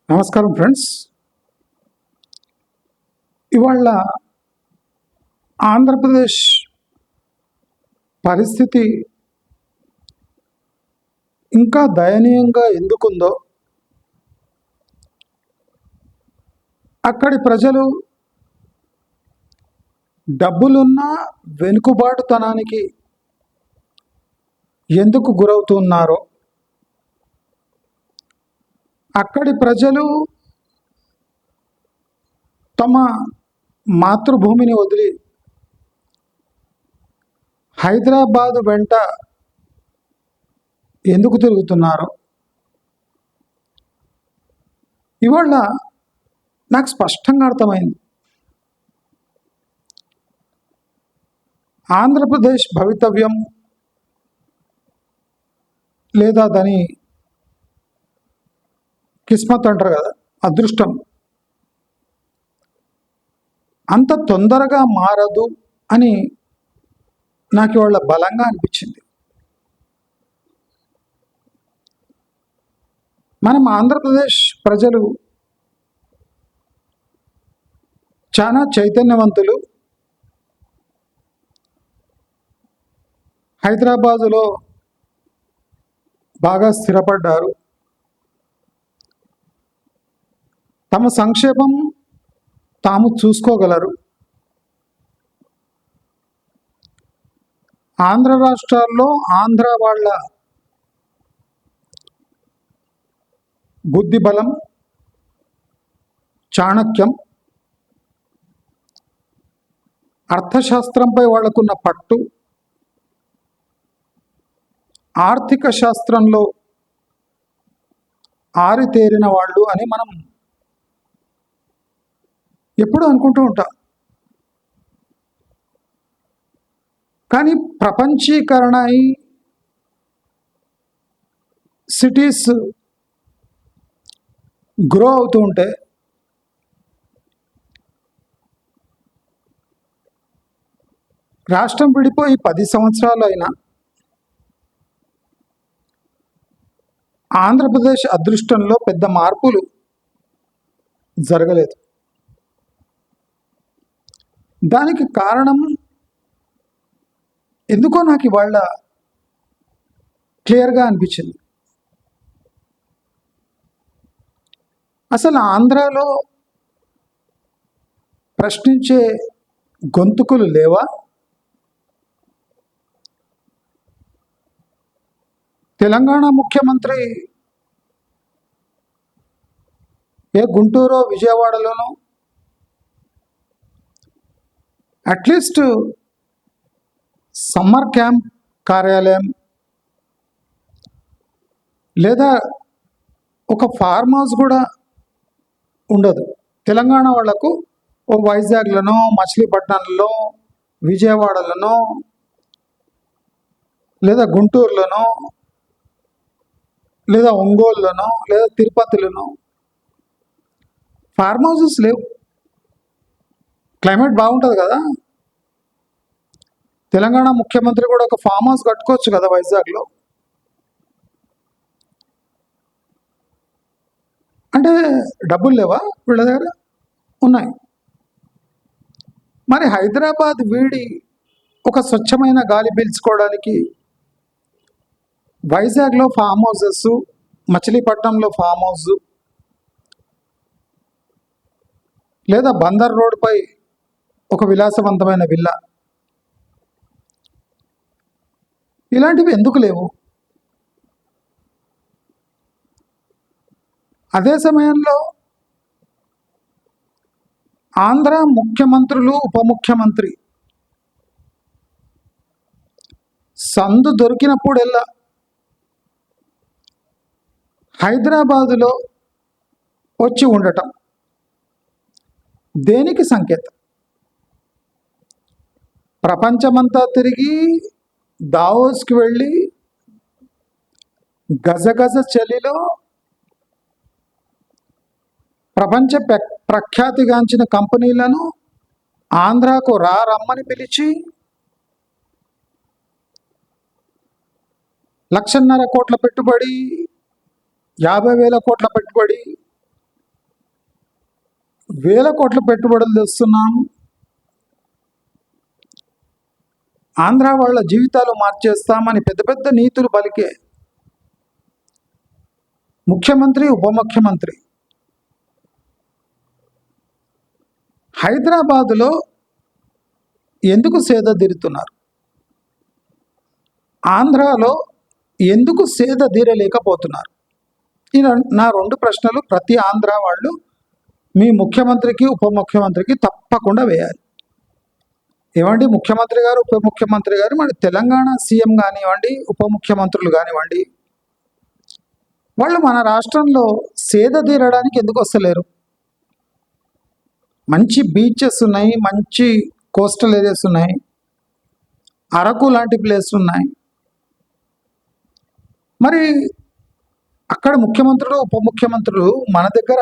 నమస్కారం ఫ్రెండ్స్. ఇవాళ ఆంధ్రప్రదేశ్ పరిస్థితి ఇంకా దయనీయంగా ఎందుకుందో, అక్కడి ప్రజలు డబ్బులున్న వెనుకబాటుతనానికి ఎందుకు గురవుతున్నారో, అక్కడి ప్రజలు తమ మాతృభూమిని వదిలి హైదరాబాదు వెంట ఎందుకు తిరుగుతున్నారో ఇవాళ నాకు స్పష్టంగా అర్థమైంది. ఆంధ్రప్రదేశ్ భవితవ్యం లేదా దాని కిస్మత్ అంటారు కదా, అదృష్టం అంత తొందరగా మారదు అని నాకు ఇవాళ బలంగా అనిపించింది. మనం ఆంధ్రప్రదేశ్ ప్రజలు చాలా చైతన్యవంతులు. హైదరాబాదులో బాగా స్థిరపడ్డారు. తమ సంక్షేమం తాము చూసుకోగలరు. ఆంధ్ర రాష్ట్రాల్లో ఆంధ్ర వాళ్ళ బుద్ధి బలం, చాణక్యం, అర్థశాస్త్రంపై వాళ్లకున్న పట్టు, ఆర్థిక శాస్త్రంలో ఆరితేరిన వాళ్ళు అని మనం ఎప్పుడూ అనుకుంటూ ఉంటాం. కానీ ప్రపంచీకరణ అయి సిటీస్ గ్రో అవుతూ ఉంటే రాష్ట్రం విడిపోయి 10 సంవత్సరాలు అయినా ఆంధ్రప్రదేశ్ అదృష్టంలో పెద్ద మార్పులు జరగలేదు. దానికి కారణం ఎందుకో నాకు ఇవాళ క్లియర్గా అనిపించింది. అసలు ఆంధ్రాలో ప్రశ్నించే గొంతుకులు లేవా? తెలంగాణ ముఖ్యమంత్రి గుంటూరు, విజయవాడలోనో అట్లీస్ట్ సమ్మర్ క్యాంప్ కార్యాలయం లేదా ఒక ఫార్మ్ హౌస్ కూడా ఉండదు. తెలంగాణ వాళ్లకు ఓ వైజాగ్లోనో, మచిలీపట్నంలో, విజయవాడలోనో లేదా గుంటూరులోనో లేదా ఒంగోలులోనో లేదా తిరుపతిలోనో ఫార్మ్ హౌసెస్ లేవు. క్లైమేట్ బాగుంటుంది కదా, తెలంగాణ ముఖ్యమంత్రి కూడా ఒక ఫామ్ హౌస్ కట్టుకోవచ్చు కదా వైజాగ్లో. అంటే డబ్బులు లేవా వీళ్ళ దగ్గర? ఉన్నాయి. మరి హైదరాబాద్ వీడి ఒక స్వచ్ఛమైన గాలి పీల్చుకోవడానికి వైజాగ్లో ఫామ్ హౌసెస్, మచిలీపట్నంలో ఫామ్ హౌస్ లేదా బందర్ రోడ్పై ఒక విలాసవంతమైన విల్లా, ఇలాంటివి ఎందుకు లేవు? అదే సమయంలో ఆంధ్ర ముఖ్యమంత్రులు, ఉప ముఖ్యమంత్రి సందు దొరికినప్పుడెల్లా హైదరాబాదులో వచ్చి ఉండటం దేనికి సంకేతం? ప్రపంచమంతా తిరిగి దావోస్కి వెళ్ళి గజగజ చలిలో ప్రపంచ ప్రఖ్యాతిగాంచిన కంపెనీలను ఆంధ్రాకు రమ్మని పిలిచి 1,50,000 కోట్ల పెట్టుబడి, 50,000 కోట్ల పెట్టుబడి, వేల కోట్ల పెట్టుబడులు తెస్తున్నాము, ఆంధ్ర వాళ్ళ జీవితాలు మార్చేస్తామని పెద్ద పెద్ద నీతులు పలికే ముఖ్యమంత్రి, ఉప ముఖ్యమంత్రి హైదరాబాదులో ఎందుకు సేద తీరుతున్నారు? ఆంధ్రాలో ఎందుకు సేద తీరలేకపోతున్నారు? ఈ నా రెండు ప్రశ్నలు ప్రతి ఆంధ్ర వాళ్ళు మీ ముఖ్యమంత్రికి, ఉప ముఖ్యమంత్రికి తప్పకుండా వేయాలి. ఏమండి ముఖ్యమంత్రి గారు, ఉప ముఖ్యమంత్రి గారు, మన తెలంగాణ సీఎం కానివ్వండి, ఉప ముఖ్యమంత్రులు కానివ్వండి, వాళ్ళు మన రాష్ట్రంలో సేద తీరడానికి ఎందుకు వస్తలేరు? మంచి బీచెస్ ఉన్నాయి, మంచి కోస్టల్ ఏరియాస్ ఉన్నాయి, అరకు లాంటి ప్లేస్లు ఉన్నాయి. మరి అక్కడ ముఖ్యమంత్రులు, ఉప ముఖ్యమంత్రులు మన దగ్గర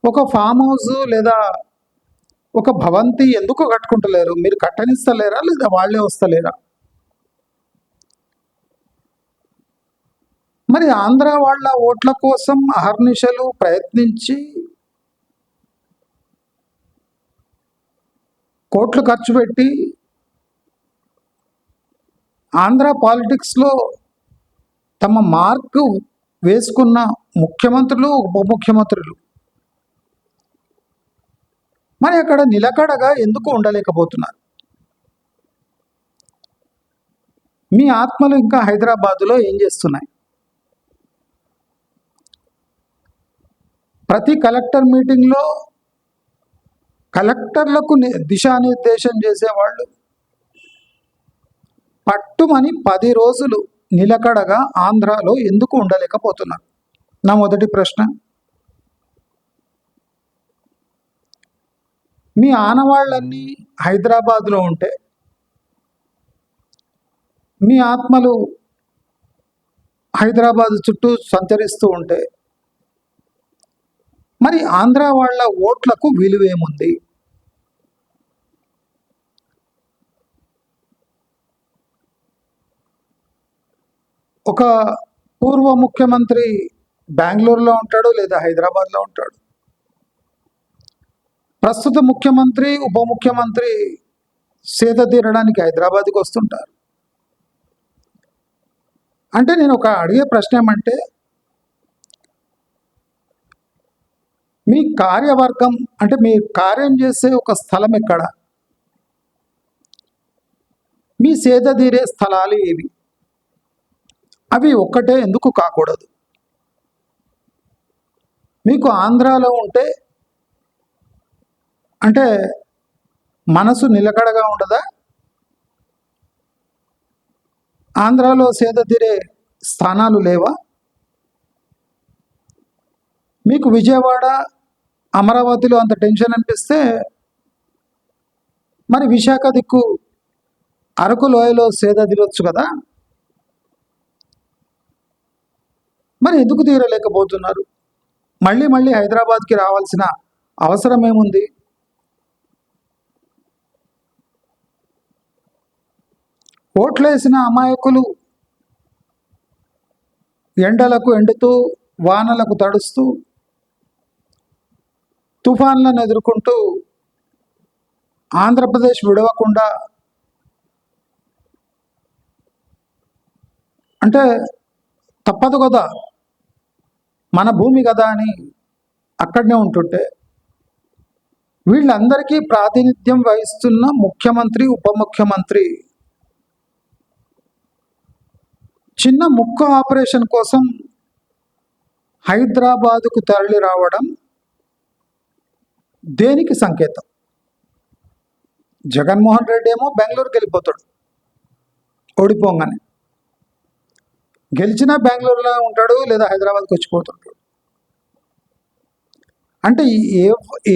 ఒక ఫామ్ హౌస్ లేదా ఒక భవంతి ఎందుకు కట్టుకుంటలేరు? మీరు కట్టనిస్తలేరా లేదా వాళ్ళే వస్తలేరా? మరి ఆంధ్ర వాళ్ళ ఓట్ల కోసం అహర్నిశలు ప్రయత్నించి కోట్లు ఖర్చు పెట్టి ఆంధ్ర పాలిటిక్స్లో తమ మార్కు వేసుకున్న ముఖ్యమంత్రులు, ఉప ముఖ్యమంత్రులు మరి అక్కడ నిలకడగా ఎందుకు ఉండలేకపోతున్నారు? మీ ఆత్మలు ఇంకా హైదరాబాదులో ఏం చేస్తున్నాయి? ప్రతి కలెక్టర్ మీటింగ్లో కలెక్టర్లకు దిశానిర్దేశం చేసేవాళ్ళు పట్టుమని 10 రోజులు నిలకడగా ఆంధ్రాలో ఎందుకు ఉండలేకపోతున్నారు? నా మొదటి ప్రశ్న. మీ ఆనవాళ్ళన్నీ హైదరాబాద్లో ఉంటే, మీ ఆత్మలు హైదరాబాద్ చుట్టూ సంచరిస్తూ ఉంటే, మరి ఆంధ్ర వాళ్ళ ఓట్లకు విలువేముంది? ఒక పూర్వ ముఖ్యమంత్రి బెంగళూరులో ఉంటాడు లేదా హైదరాబాద్లో ఉంటాడు. ప్రస్తుత ముఖ్యమంత్రి, ఉప ముఖ్యమంత్రి సేద తీరడానికి హైదరాబాద్కి వస్తుంటారు. అంటే నేను ఒక అడిగే ప్రశ్న ఏమంటే, మీ కార్యవర్గం అంటే మీరు కార్యం చేసే ఒక స్థలం ఎక్కడ? మీ సేద తీరే స్థలాలు ఏవి? అవి ఒక్కటే ఎందుకు కాకూడదు? మీకు ఆంధ్రాలో ఉంటే అంటే మనసు నిలకడగా ఉండదా? ఆంధ్రాలో సేద తీరే స్థానాలు లేవా? మీకు విజయవాడ, అమరావతిలో అంత టెన్షన్ అనిపిస్తే మరి విశాఖ దిక్కు అరకు లోయలో సేద తీరొచ్చు కదా? మరి ఎందుకు తీరలేకపోతున్నారు? మళ్ళీ మళ్ళీ హైదరాబాద్కి రావాల్సిన అవసరం ఏముంది? ఓట్లేసిన అమాయకులు ఎండలకు ఎండుతూ, వానలకు తడుస్తూ, తుఫాన్లను ఎదుర్కొంటూ ఆంధ్రప్రదేశ్ విడవకుండా అంటే తప్పదు కదా, మన భూమి కదా అని అక్కడనే ఉంటుంటే, వీళ్ళందరికీ ప్రాతినిధ్యం వహిస్తున్న ముఖ్యమంత్రి, ఉప ముఖ్యమంత్రి చిన్న ముక్క ఆపరేషన్ కోసం హైదరాబాదుకు తరలి రావడం దేనికి సంకేతం? జగన్మోహన్ రెడ్డి ఏమో బెంగళూరుకి వెళ్ళిపోతాడు ఓడిపోగానే. గెలిచినా బెంగళూరులో ఉంటాడు లేదా హైదరాబాద్కి వచ్చిపోతుంటాడు. అంటే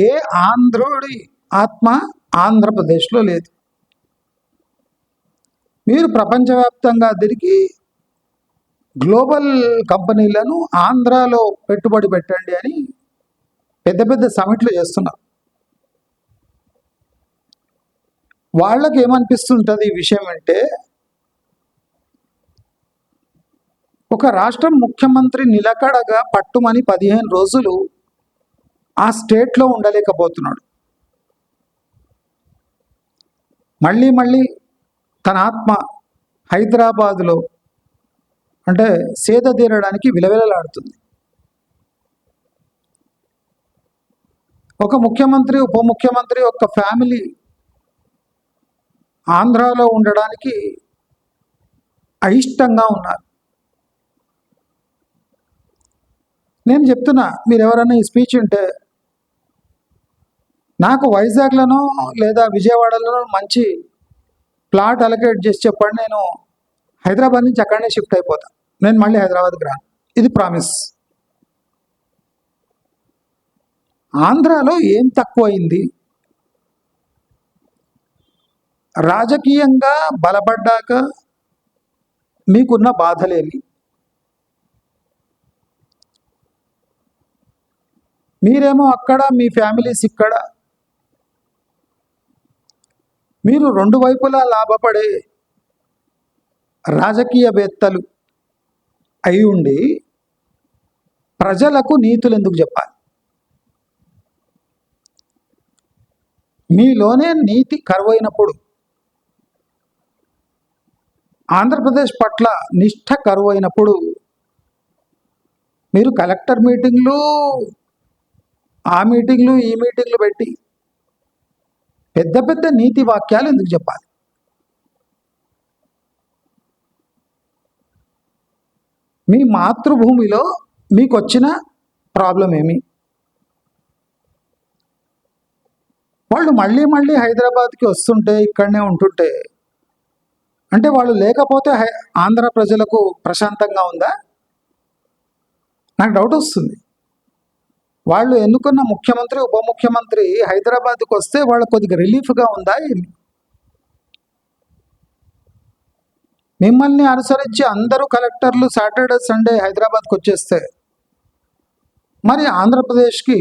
ఏ ఆంధ్రుడి ఆత్మ ఆంధ్రప్రదేశ్లో లేదు. మీరు ప్రపంచవ్యాప్తంగా తిరిగి గ్లోబల్ కంపెనీలను ఆంధ్రాలో పెట్టుబడి పెట్టండి అని పెద్ద పెద్ద సమిట్లు చేస్తున్నారు. వాళ్ళకి ఏమనిపిస్తుంటుంది ఈ విషయం అంటే, ఒక రాష్ట్రం ముఖ్యమంత్రి నిలకడగా పట్టుమని 15 రోజులు ఆ స్టేట్లో ఉండలేకపోతున్నాడు. మళ్ళీ మళ్ళీ తన ఆత్మ హైదరాబాదులో అంటే సేద తీరడానికి విలవిలలాడుతుంది. ఒక ముఖ్యమంత్రి, ఉప ముఖ్యమంత్రి, ఒక ఫ్యామిలీ ఆంధ్రాలో ఉండడానికి అయిష్టంగా ఉన్నారు. నేను చెప్తున్నా, మీరు ఎవరైనా ఈ స్పీచ్ ఉంటే నాకు వైజాగ్లోనో లేదా విజయవాడలోనో మంచి ప్లాట్ అలొకేట్ చేసి చెప్పండి, నేను హైదరాబాద్ నుంచి అక్కడనే షిఫ్ట్ అయిపోతా, నేను మళ్ళీ హైదరాబాద్కి రాను. ఇది ప్రామిస్. ఆంధ్రాలో ఏం తక్కువైంది? రాజకీయంగా బలపడ్డాక మీకున్న బాధలేమి? మీరేమో అక్కడ, మీ ఫ్యామిలీస్ ఇక్కడ. మీరు రెండు వైపులా లాభపడే రాజకీయవేత్తలు అయి ఉండి ప్రజలకు నీతులు ఎందుకు చెప్పాలి? మీలోనే నీతి కరువైనప్పుడు, ఆంధ్రప్రదేశ్ పట్ల నిష్ఠ కరువైనప్పుడు మీరు కలెక్టర్ మీటింగ్లు, ఆ మీటింగ్లు, ఈ మీటింగ్లు పెట్టి పెద్ద పెద్ద నీతి వాక్యాలు ఎందుకు చెప్పాలి? మీ మాతృభూమిలో మీకు వచ్చిన ప్రాబ్లం ఏమి? వాళ్ళు మళ్ళీ మళ్ళీ హైదరాబాద్కి వస్తుంటే, ఇక్కడనే ఉంటుంటే, అంటే వాళ్ళు లేకపోతే ఆంధ్ర ప్రజలకు ప్రశాంతంగా ఉందా? నాకు డౌట్ వస్తుంది. వాళ్ళు ఎన్నుకున్న ముఖ్యమంత్రి, ఉప ముఖ్యమంత్రి హైదరాబాద్కి వస్తే వాళ్ళకు కొద్దిగా రిలీఫ్గా ఉందా ఏమి? మిమ్మల్ని అనుసరించి అందరూ కలెక్టర్లు సాటర్డే సండే హైదరాబాద్కి వచ్చేస్తే మరి ఆంధ్రప్రదేశ్కి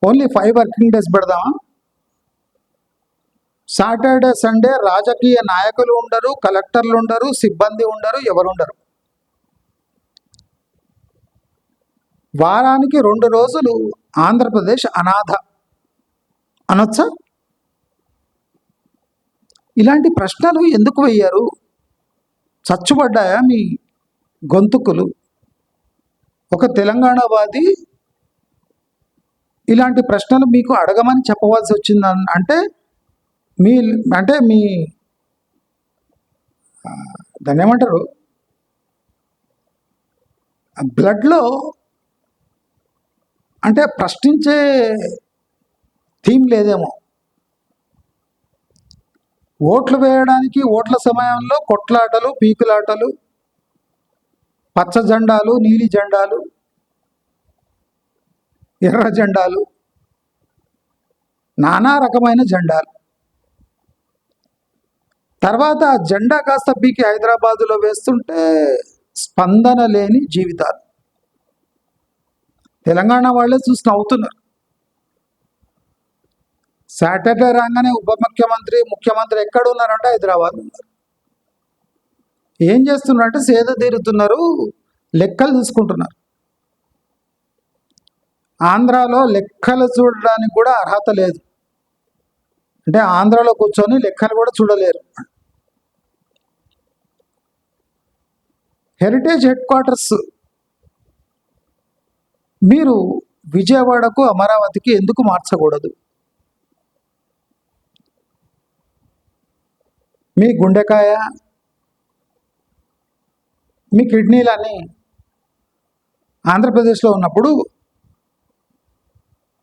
ఓన్లీ 5 వర్కింగ్ డేస్ పెడదామా? సాటర్డే సండే రాజకీయ నాయకులు ఉండరు, కలెక్టర్లు ఉండరు, సిబ్బంది ఉండరు, ఎవరు ఉండరు. వారానికి 2 రోజులు ఆంధ్రప్రదేశ్ అనాథ అనొచ్చా? ఇలాంటి ప్రశ్నలు ఎందుకు వెయ్యారు? చచ్చుబడ్డాయా మీ గొంతుకులు? ఒక తెలంగాణవాది ఇలాంటి ప్రశ్నలు మీకు అడగమని చెప్పవలసి వచ్చిందని అంటే మీ దాన్ని ఏమంటారు, బ్లడ్లో అంటే ప్రశ్నించే థీమ్ లేదేమో. ఓట్లు వేయడానికి ఓట్ల సమయంలో కొట్లాటలు, పీకులాటలు, పచ్చ జెండాలు, నీలి జెండాలు, ఎర్ర జెండాలు, నానా రకమైన జెండాలు. తర్వాత ఆ జెండా కాస్త పీకి హైదరాబాదులో వేస్తుంటే స్పందన లేని జీవితాలు. తెలంగాణ వాళ్ళే చూసి నవ్వుతున్నారు. సాటర్డే రాగానే ఉప ముఖ్యమంత్రి, ముఖ్యమంత్రి ఎక్కడ ఉన్నారంటే హైదరాబాద్ ఉన్నారు. ఏం చేస్తున్నారంటే సేద తీరుతున్నారు, లెక్కలు చూసుకుంటున్నారు. ఆంధ్రాలో లెక్కలు చూడడానికి కూడా అర్హత లేదు. అంటే ఆంధ్రాలో కూర్చొని లెక్కలు కూడా చూడలేరు. హెరిటేజ్ హెడ్ క్వార్టర్స్ మీరు విజయవాడకు, అమరావతికి ఎందుకు మార్చకూడదు? మీ గుండెకాయ, మీ కిడ్నీలన్నీ ఆంధ్రప్రదేశ్లో ఉన్నప్పుడు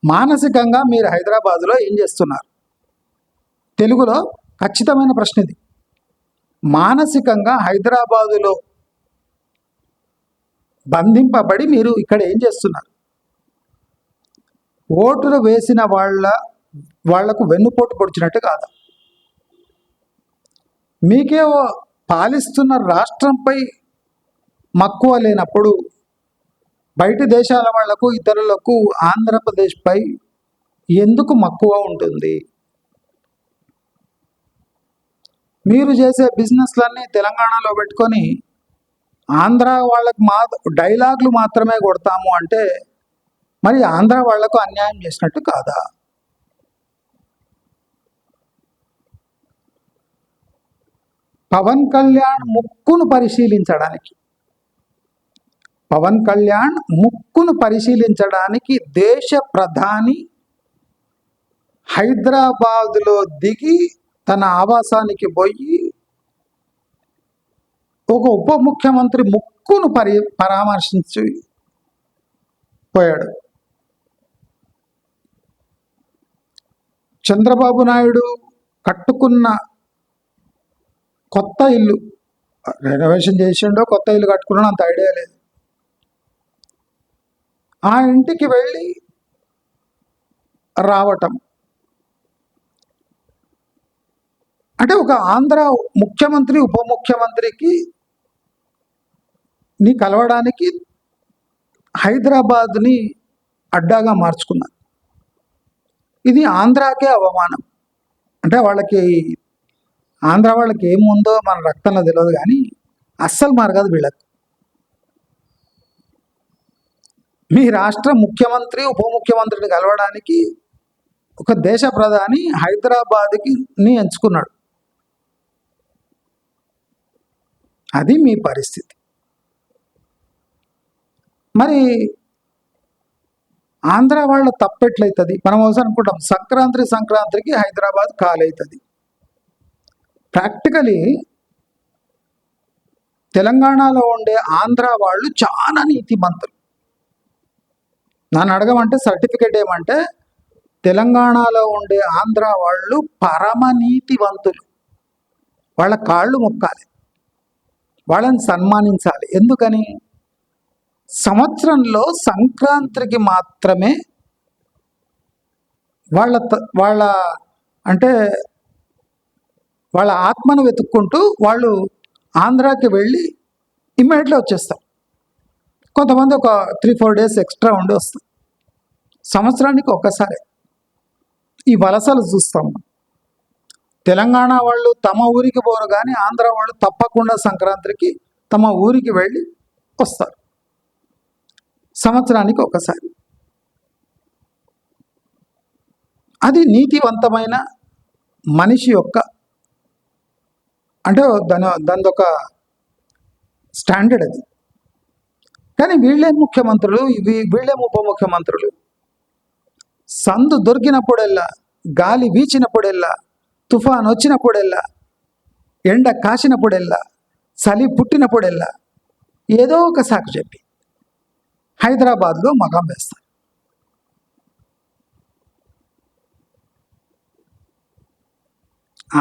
మానసికంగా మీరు హైదరాబాదులో ఏం చేస్తున్నారు? తెలుగులో ఖచ్చితమైన ప్రశ్న ఇది. మానసికంగా హైదరాబాదులో బంధింపబడి మీరు ఇక్కడ ఏం చేస్తున్నారు? ఓటులు వేసిన వాళ్లకు వెన్నుపోటు పొడిచినట్టు కాదు. మీకే పాలిస్తున్న రాష్ట్రంపై మక్కువ లేనప్పుడు బయటి దేశాల వాళ్లకు, ఇతరులకు ఆంధ్రప్రదేశ్పై ఎందుకు మక్కువ ఉంటుంది? మీరు చేసే బిజినెస్లన్నీ తెలంగాణలో పెట్టుకొని ఆంధ్ర వాళ్ళకి డైలాగులు మాత్రమే కొడతాము అంటే మరి ఆంధ్ర వాళ్లకు అన్యాయం చేసినట్టు కాదా? పవన్ కళ్యాణ్ ముక్కును పరిశీలించడానికి దేశ ప్రధాని హైదరాబాదులో దిగి తన ఆవాసానికి పోయి ఒక ఉప ముఖ్యమంత్రి ముక్కును పరామర్శించి పోయాడు. చంద్రబాబు నాయుడు కట్టుకున్న కొత్త ఇల్లు రెనోవేషన్ చేసిండో కొత్త ఇల్లు కట్టుకున్నాడో అంత ఐడియా లేదు. ఆ ఇంటికి వెళ్ళి రావటం అంటే ఒక ఆంధ్ర ముఖ్యమంత్రి ఉప ముఖ్యమంత్రికి కలవడానికి హైదరాబాద్ని అడ్డాగా మార్చుకున్నారు. ఇది ఆంధ్రాకే అవమానం. అంటే ఆంధ్ర వాళ్ళకి ఏముందో మన రక్తంలో తెలియదు, కానీ అస్సలు మారగదు వీళ్ళకు. మీ రాష్ట్ర ముఖ్యమంత్రి ఉప ముఖ్యమంత్రిని కలవడానికి ఒక దేశ ప్రధాని హైదరాబాద్ని ఎంచుకున్నాడు. అది మీ పరిస్థితి. మరి ఆంధ్ర వాళ్ళ తప్పెట్లయితుంది? మనం ఒకసారి అనుకుంటాం సంక్రాంతికి హైదరాబాద్ కాలవుతుంది. ప్రాక్టికలీ తెలంగాణలో ఉండే ఆంధ్ర వాళ్ళు చాలా నీతిమంతులు. నన్ను అడగమంటే సర్టిఫికేట్ ఏమంటే తెలంగాణలో ఉండే ఆంధ్ర వాళ్ళు పరమ నీతివంతులు. వాళ్ళ కాళ్ళు మొక్కాలి, వాళ్ళని సన్మానించాలి. ఎందుకని? సంవత్సరంలో సంక్రాంతికి మాత్రమే వాళ్ళ ఆత్మను వెతుక్కుంటూ వాళ్ళు ఆంధ్రాకి వెళ్ళి ఇమ్మీడియట్లీ వచ్చేస్తారు. కొంతమంది ఒక 3-4 డేస్ ఎక్స్ట్రా ఉండి వస్తారు. సంవత్సరానికి ఒక్కసారి ఈ వలసలు చూస్తాం. తెలంగాణ వాళ్ళు తమ ఊరికి పోరు, కానీ ఆంధ్ర వాళ్ళు తప్పకుండా సంక్రాంతికి తమ ఊరికి వెళ్ళి వస్తారు సంవత్సరానికి ఒకసారి. అది నీతివంతమైన మనిషి యొక్క దానిదొక స్టాండర్డ్ అది. కానీ వీళ్ళేం ముఖ్యమంత్రులు, వీళ్ళేం ఉప ముఖ్యమంత్రులు, సందు దొరికినప్పుడెల్లా, గాలి వీచినప్పుడెల్లా, తుఫాన్ వచ్చినప్పుడెల్లా, ఎండ కాసినప్పుడెల్లా, చలి పుట్టినప్పుడెల్లా ఏదో ఒక సాకు చెప్పి హైదరాబాద్లో మగం వేస్తారు.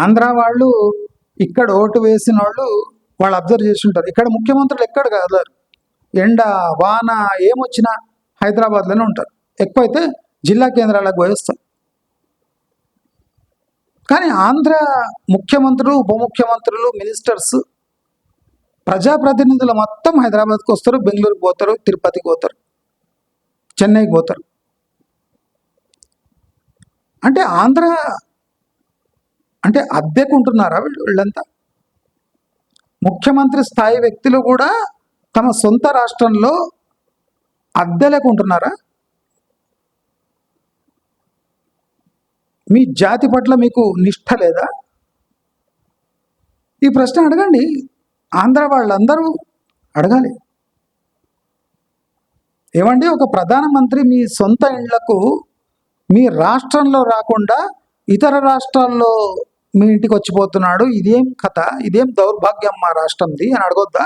ఆంధ్ర వాళ్ళు ఇక్కడ ఓటు వేసిన వాళ్ళు అబ్జర్వ్ చేసి ఉంటారు. ఇక్కడ ముఖ్యమంత్రులు ఎక్కడ కాదు, ఎండ వాన ఏమొచ్చినా హైదరాబాద్లోనే ఉంటారు. ఎక్కువైతే జిల్లా కేంద్రాలకు పోయిస్తారు. కానీ ఆంధ్ర ముఖ్యమంత్రులు, ఉప ముఖ్యమంత్రులు, మినిస్టర్స్, ప్రజాప్రతినిధులు మొత్తం హైదరాబాద్కి వస్తారు, బెంగళూరుకి పోతారు, తిరుపతికి పోతారు, చెన్నైకి పోతారు. అంటే ఆంధ్ర అద్దెకు ఉంటున్నారా వీళ్ళంతా? ముఖ్యమంత్రి స్థాయి వ్యక్తులు కూడా తమ సొంత రాష్ట్రంలో అద్దెలకు ఉంటున్నారా? మీ జాతి పట్ల మీకు నిష్ఠ లేదా? ఈ ప్రశ్న అడగండి. ఆంధ్ర వాళ్ళందరూ అడగాలి. ఏమండి, ఒక ప్రధానమంత్రి మీ సొంత ఇండ్లకు మీ రాష్ట్రంలో రాకుండా ఇతర రాష్ట్రాల్లో మీ ఇంటికి వచ్చిపోతున్నాడు, ఇదేం కథ, ఇదేం దౌర్భాగ్యం మా రాష్ట్రంది అని అడగొద్దా?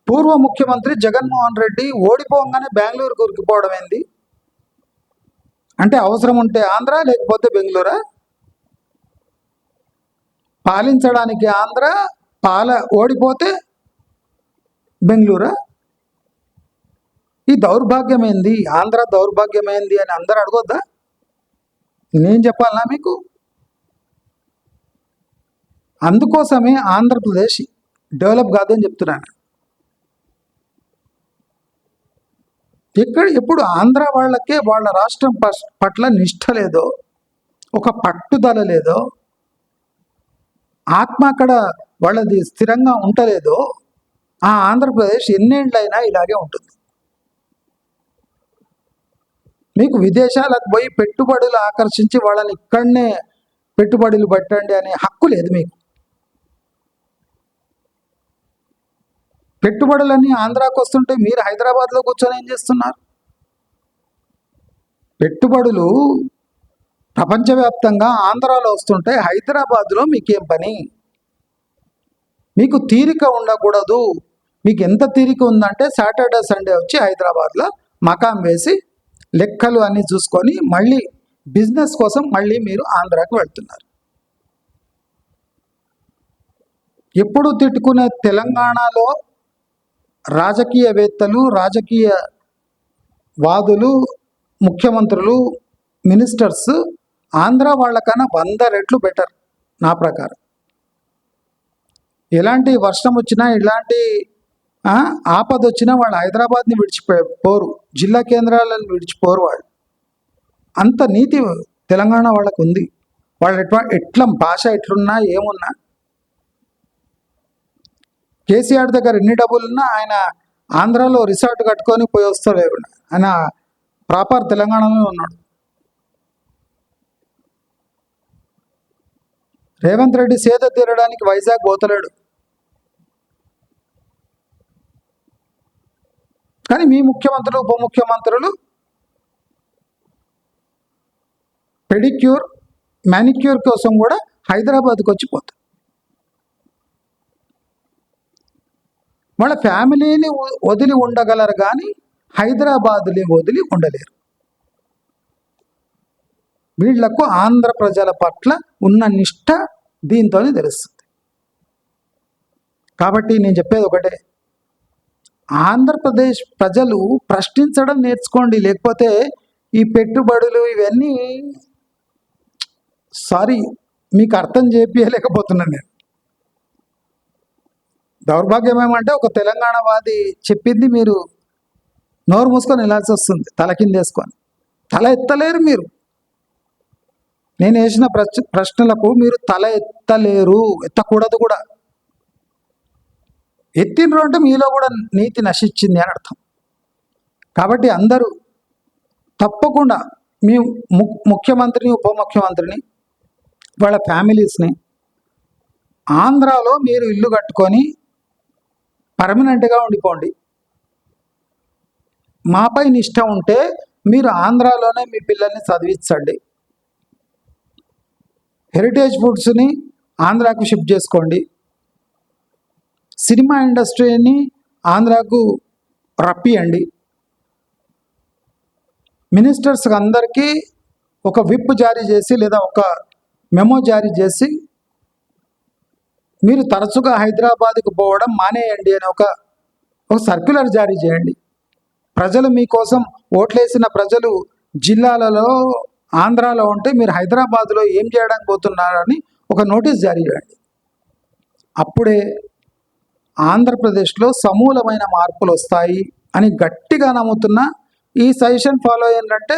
పూర్వ ముఖ్యమంత్రి జగన్మోహన్ రెడ్డి ఓడిపోగానే బెంగళూరుకు ఉరికిపోవడం ఏంది? అంటే అవసరం ఉంటే ఆంధ్ర, లేకపోతే బెంగళూరా? పాలించడానికి ఆంధ్ర, ఓడిపోతే బెంగళూరా? ఈ దౌర్భాగ్యమైంది, ఆంధ్ర దౌర్భాగ్యమైంది అని అందరూ అడగొద్దా? నేను చెప్పాలనా మీకు? అందుకోసమే ఆంధ్రప్రదేశ్ డెవలప్ కాదని చెప్తున్నాను. ఎప్పుడు ఆంధ్ర వాళ్ళకే వాళ్ళ రాష్ట్రం పట్ల నిష్ఠ లేదో, ఒక పట్టుదల లేదో, ఆత్మ అక్కడ వాళ్ళది స్థిరంగా ఉండలేదో ఆ ఆంధ్రప్రదేశ్ ఎన్నేళ్ళైనా ఇలాగే ఉంటుంది. మీకు విదేశాలకు పోయి పెట్టుబడులు ఆకర్షించి వాళ్ళని ఇక్కడనే పెట్టుబడులు పెట్టండి అనే హక్కు లేదు మీకు. పెట్టుబడులన్నీ ఆంధ్రాకు వస్తుంటే మీరు హైదరాబాద్లో కూర్చొని ఏం చేస్తున్నారు? పెట్టుబడులు ప్రపంచవ్యాప్తంగా ఆంధ్రాలో వస్తుంటే హైదరాబాద్లో మీకేం పని? మీకు తీరిక ఉండకూడదు. మీకు ఎంత తీరిక ఉందంటే సాటర్డే సండే వచ్చి హైదరాబాద్లో మకాం వేసి లెక్కలు అన్నీ చూసుకొని మళ్ళీ బిజినెస్ కోసం మళ్ళీ మీరు ఆంధ్రాకు వెళ్తున్నారు. ఎప్పుడు తిట్టుకునే తెలంగాణలో రాజకీయవేత్తలు, రాజకీయ వాదులు, ముఖ్యమంత్రులు, మినిస్టర్స్ ఆంధ్ర వాళ్ళకన్నా 100 రెట్లు బెటర్ నా ప్రకారం. ఎలాంటి వర్షం వచ్చినా, ఇలాంటి ఆపద వచ్చినా వాళ్ళు హైదరాబాద్ని విడిచిపోరు, జిల్లా కేంద్రాలను విడిచిపోరు. వాళ్ళు అంత నీతి తెలంగాణ వాళ్ళకు ఉంది. వాళ్ళు ఎట్లా భాష ఎట్లున్నా ఏమున్నా, కేసీఆర్ దగ్గర ఎన్ని డబ్బులున్నా ఆయన ఆంధ్రాలో రిసార్ట్ కట్టుకొని పోయి వస్తలేరు. ఆయన ప్రాపర్ తెలంగాణలో ఉన్నాడు. రేవంత్ రెడ్డి సేద తీరడానికి వైజాగ్ పోతలేడు. కానీ మీ ముఖ్యమంత్రులు, ఉప ముఖ్యమంత్రులు పెడిక్యూర్, మ్యానిక్యూర్ కోసం కూడా హైదరాబాద్కి వచ్చి పోతారు. వాళ్ళ ఫ్యామిలీని వదిలి ఉండగలరు కానీ హైదరాబాద్ని వదిలి ఉండలేరు. వీళ్లకు ఆంధ్ర ప్రజల పట్ల ఉన్న నిష్ఠ దీంతోనే తెలుస్తుంది. కాబట్టి నేను చెప్పేది ఒకటే, ఆంధ్రప్రదేశ్ ప్రజలు ప్రశ్నించడం నేర్చుకోండి. లేకపోతే ఈ పెట్టుబడులు ఇవన్నీ మీకు అర్థం చేపించలేకపోతున్నాను నేను. దౌర్భాగ్యం ఏమంటే ఒక తెలంగాణవాది చెప్పింది మీరు నోరు మూసుకొని వెళ్ళాల్సి వస్తుంది, తల కిందేసుకొని. తల ఎత్తలేరు మీరు. నేను వేసిన ప్రశ్నలకు మీరు తల ఎత్తలేరు, ఎత్తకూడదు కూడా. ఎత్తినరు అంటే మీలో కూడా నీతి నశించింది అని అర్థం. కాబట్టి అందరూ తప్పకుండా మీ ముఖ్యమంత్రిని, ఉప ముఖ్యమంత్రిని, వాళ్ళ ఫ్యామిలీస్ని ఆంధ్రాలో మీరు ఇల్లు కట్టుకొని పర్మనెంట్గా ఉండిపోండి. మాపై నిష్ట ఉంటే మీరు ఆంధ్రాలోనే మీ పిల్లల్ని చదివించండి. హెరిటేజ్ ఫుడ్స్ని ఆంధ్రాకు షిఫ్ట్ చేసుకోండి. సినిమా ఇండస్ట్రీని ఆంధ్రాకు రప్పియండి. మినిస్టర్స్ అందరికీ ఒక విప్ జారీ చేసి లేదా ఒక మెమో జారీ చేసి మీరు తరచుగా హైదరాబాద్కు పోవడం మానేయండి అని ఒక సర్క్యులర్ జారీ చేయండి. ప్రజలు మీకోసం ఓట్లేసిన ప్రజలు జిల్లాలలో, ఆంధ్రాలో ఉంటే మీరు హైదరాబాద్లో ఏం చేయడానికి పోతున్నారని ఒక నోటీస్ జారీ చేయండి. అప్పుడే ఆంధ్రప్రదేశ్లో సమూలమైన మార్పులు వస్తాయి అని గట్టిగా నమ్ముతున్నా. ఈ సజెషన్ ఫాలో అయ్యిందంటే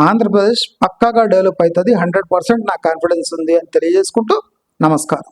ఆంధ్రప్రదేశ్ పక్కాగా డెవలప్ అవుతుంది. 100% నాకు కాన్ఫిడెన్స్ ఉంది అని తెలియజేసుకుంటూ నమస్కారం.